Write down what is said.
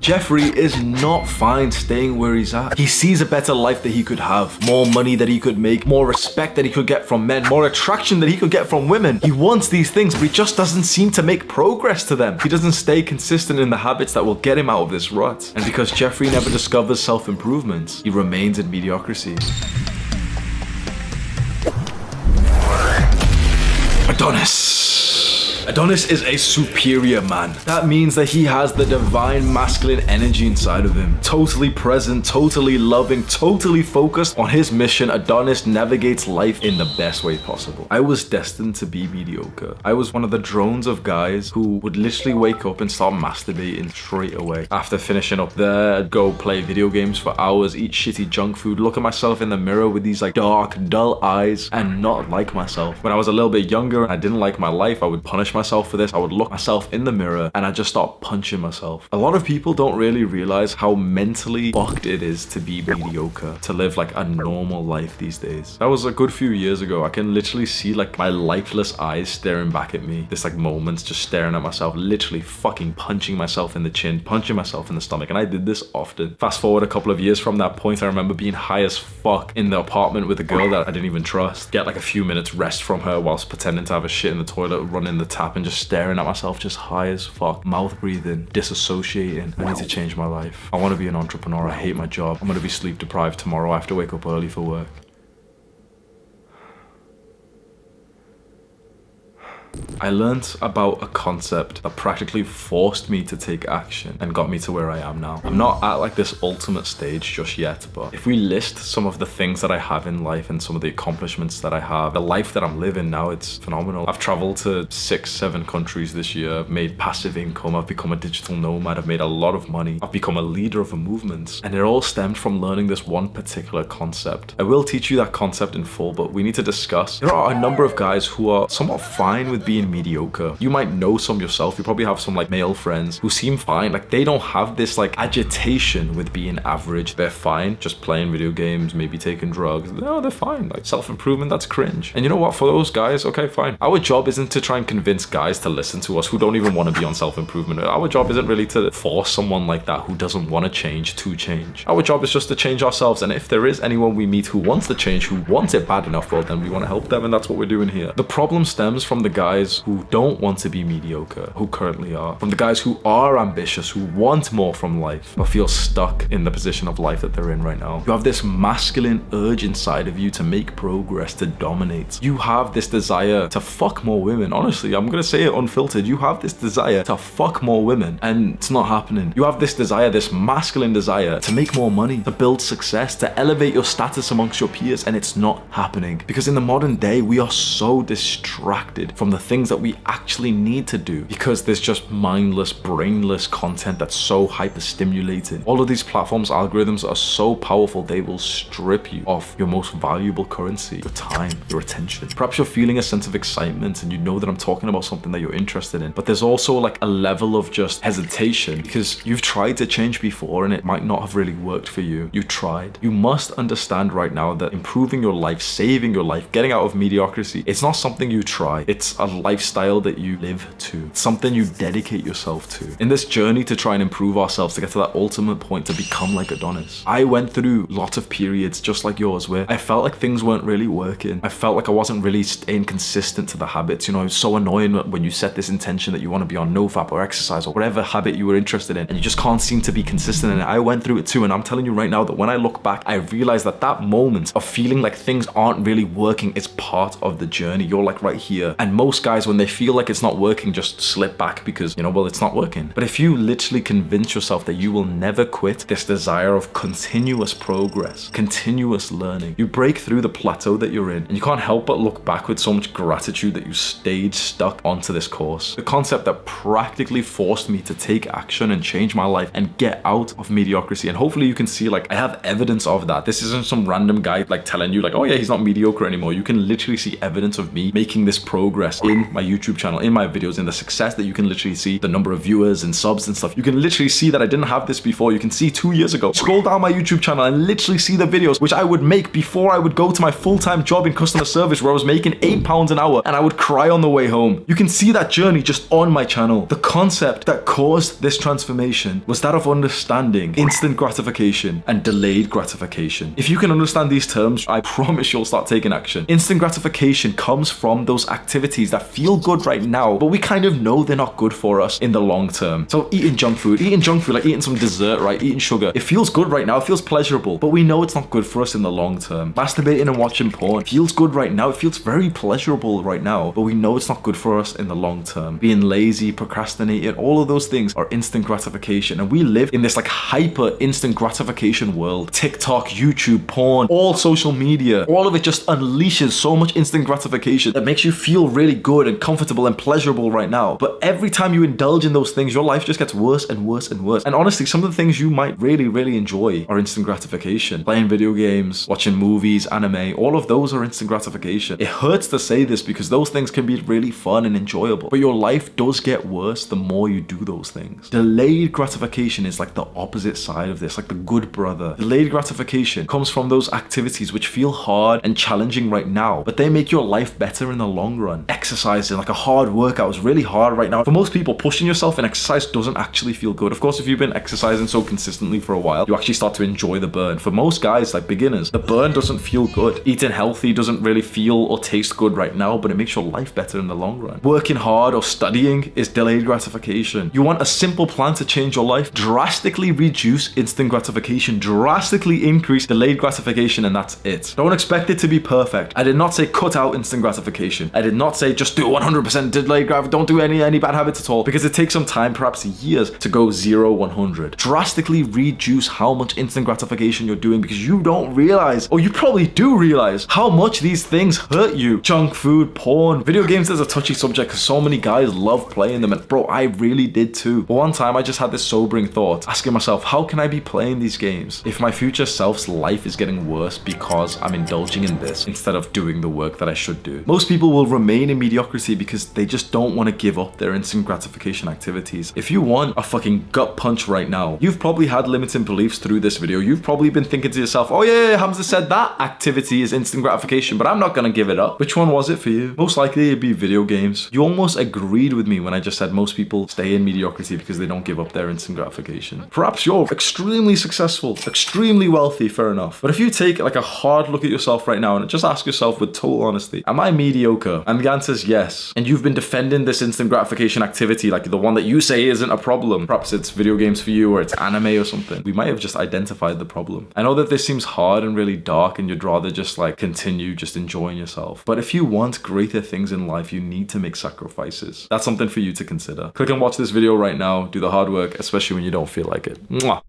Jeffrey is not fine staying where he's at. He sees a better life that he could have, more money that he could make, more respect that he could get from men, more attraction that he could get from women. He wants these things, but he just doesn't seem to make progress to them. He doesn't stay consistent in the habits that will get him out of this rut. And because Jeffrey never discovers self-improvement, he remains in mediocrity. Adonis is a superior man. That means that he has the divine masculine energy inside of him. Totally present, totally loving, totally focused on his mission. Adonis navigates life in the best way possible. I was destined to be mediocre. I was one of the drones of guys who would literally wake up and start masturbating straight away. After finishing up there, I'd go play video games for hours, eat shitty junk food, look at myself in the mirror with these like dark, dull eyes and not like myself. When I was a little bit younger and I didn't like my life, I would punish myself for this. I would look myself in the mirror and I'd just start punching myself. A lot of people don't really realize how mentally fucked it is to be mediocre, to live like a normal life these days. That was a good few years ago. I can literally see like my lifeless eyes staring back at me. This like moments just staring at myself, literally fucking punching myself in the chin, punching myself in the stomach. And I did this often. Fast forward a couple of years from that point, I remember being high as fuck in the apartment with a girl that I didn't even trust. Get like a few minutes rest from her whilst pretending to have a shit in the toilet, running the tap and just staring at myself, just high as fuck, mouth breathing, disassociating. I need to change my life. I want to be an entrepreneur. I hate my job. I'm going to be sleep deprived tomorrow. I have to wake up early for work. I learned about a concept that practically forced me to take action and got me to where I am now. I'm not at like this ultimate stage just yet, but if we list some of the things that I have in life and some of the accomplishments that I have, the life that I'm living now, it's phenomenal. I've traveled to 6-7 countries this year. I've made passive income. I've become a digital nomad. I've made a lot of money. I've become a leader of a movement. And it all stemmed from learning this one particular concept. I will teach you that concept in full, but we need to discuss. There are a number of guys who are somewhat fine with being mediocre. You might know some yourself. You probably have some like male friends who seem fine. Like they don't have this like agitation with being average. They're fine just playing video games, maybe taking drugs. No, they're fine. Like self-improvement, that's cringe. And you know what? For those guys, okay, fine. Our job isn't to try and convince guys to listen to us who don't even want to be on self-improvement. Our job isn't really to force someone like that who doesn't want to change. Our job is just to change ourselves. And if there is anyone we meet who wants to change, who wants it bad enough, well, then we want to help them. And that's what we're doing here. The problem stems from the guys who don't want to be mediocre, who currently are. From the guys who are ambitious, who want more from life, but feel stuck in the position of life that they're in right now. You have this masculine urge inside of you to make progress, to dominate. You have this desire to fuck more women. Honestly, I'm gonna say it unfiltered. You have this desire to fuck more women, and it's not happening. You have this desire, this masculine desire to make more money, to build success, to elevate your status amongst your peers, and it's not happening. Because in the modern day, we are so distracted from the things that we actually need to do, because there's just mindless, brainless content that's so hyper stimulated. All of these platforms, algorithms are so powerful, they will strip you of your most valuable currency, your time, your attention. Perhaps you're feeling a sense of excitement and you know that I'm talking about something that you're interested in, but there's also like a level of just hesitation because you've tried to change before and it might not have really worked for you. You tried. You must understand right now that improving your life, saving your life, getting out of mediocrity, it's not something you try. It's a lifestyle that you live to. It's something you dedicate yourself to. In this journey to try and improve ourselves, to get to that ultimate point, to become like Adonis, I went through lots of periods just like yours where I felt like things weren't really working. I felt like I wasn't really staying consistent to the habits. You know, it's so annoying when you set this intention that you want to be on nofap or exercise or whatever habit you were interested in and you just can't seem to be consistent in it. I went through it too, and I'm telling you right now that when I look back, I realized that that moment of feeling like things aren't really working is part of the journey. You're like right here. And most guys, when they feel like it's not working, just slip back because, you know, well, it's not working. But if you literally convince yourself that you will never quit this desire of continuous progress, continuous learning, you break through the plateau that you're in and you can't help but look back with so much gratitude that you stayed stuck onto this course. The concept that practically forced me to take action and change my life and get out of mediocrity. And hopefully you can see like I have evidence of that. This isn't some random guy like telling you like, oh yeah, he's not mediocre anymore. You can literally see evidence of me making this progress in my YouTube channel, in my videos, in the success that you can literally see, the number of viewers and subs and stuff. You can literally see that I didn't have this before. You can see 2 years ago. Scroll down my YouTube channel and literally see the videos which I would make before I would go to my full-time job in customer service where I was making £8 an hour and I would cry on the way home. You can see that journey just on my channel. The concept that caused this transformation was that of understanding instant gratification and delayed gratification. If you can understand these terms, I promise you'll start taking action. Instant gratification comes from those activities that feel good right now, but we kind of know they're not good for us in the long term. So eating junk food, like eating some dessert, right? Eating sugar. It feels good right now. It feels pleasurable, but we know it's not good for us in the long term. Masturbating and watching porn feels good right now. It feels very pleasurable right now, but we know it's not good for us in the long term. Being lazy, procrastinating, all of those things are instant gratification. And we live in this like hyper instant gratification world. TikTok, YouTube, porn, all social media, all of it just unleashes so much instant gratification that makes you feel really good and comfortable and pleasurable right now. But every time you indulge in those things, your life just gets worse and worse and worse. And honestly, some of the things you might really enjoy are instant gratification. Playing video games, watching movies, anime, all of those are instant gratification. It hurts to say this because those things can be really fun and enjoyable, but your life does get worse the more you do those things. Delayed gratification is like the opposite side of this, like the good brother. Delayed gratification comes from those activities which feel hard and challenging right now, but they make your life better in the long run. Exercising, like a hard workout, is really hard right now. For most people, pushing yourself in exercise doesn't actually feel good. Of course, if you've been exercising so consistently for a while, you actually start to enjoy the burn. For most guys, like beginners, the burn doesn't feel good. Eating healthy doesn't really feel or taste good right now, but it makes your life better in the long run. Working hard or studying is delayed gratification. You want a simple plan to change your life? Drastically reduce instant gratification, drastically increase delayed gratification, and that's it. Don't expect it to be perfect. I did not say cut out instant gratification. I did not say just do 100% delayed gratification, don't do any bad habits at all, because it takes some time, perhaps years, to go 0-100. Drastically reduce how much instant gratification you're doing, because you don't realize, or you probably do realize, how much these things hurt you. Junk food, porn, video games is a touchy subject because so many guys love playing them, and bro, I really did too. But one time I just had this sobering thought, asking myself, how can I be playing these games if my future self's life is getting worse because I'm indulging in this instead of doing the work that I should do? Most people will remain in mediocrity because they just don't want to give up their instant gratification activities. If you want a fucking gut punch right now, you've probably had limiting beliefs through this video. You've probably been thinking to yourself, oh yeah, Hamza said that activity is instant gratification, but I'm not gonna give it up. Which one was it for you? Most likely it'd be video games. You almost agreed with me when I just said most people stay in mediocrity because they don't give up their instant gratification. Perhaps you're extremely successful, extremely wealthy, fair enough. But if you take like a hard look at yourself right now and just ask yourself with total honesty, am I mediocre? And the answer is yes. And you've been defending this instant gratification activity, like the one that you say isn't a problem. Perhaps it's video games for you or it's anime or something. We might have just identified the problem. I know that this seems hard and really dark and you'd rather just like continue just enjoying yourself. But if you want greater things in life, you need to make sacrifices. That's something for you to consider. Click and watch this video right now. Do the hard work, especially when you don't feel like it. Mwah.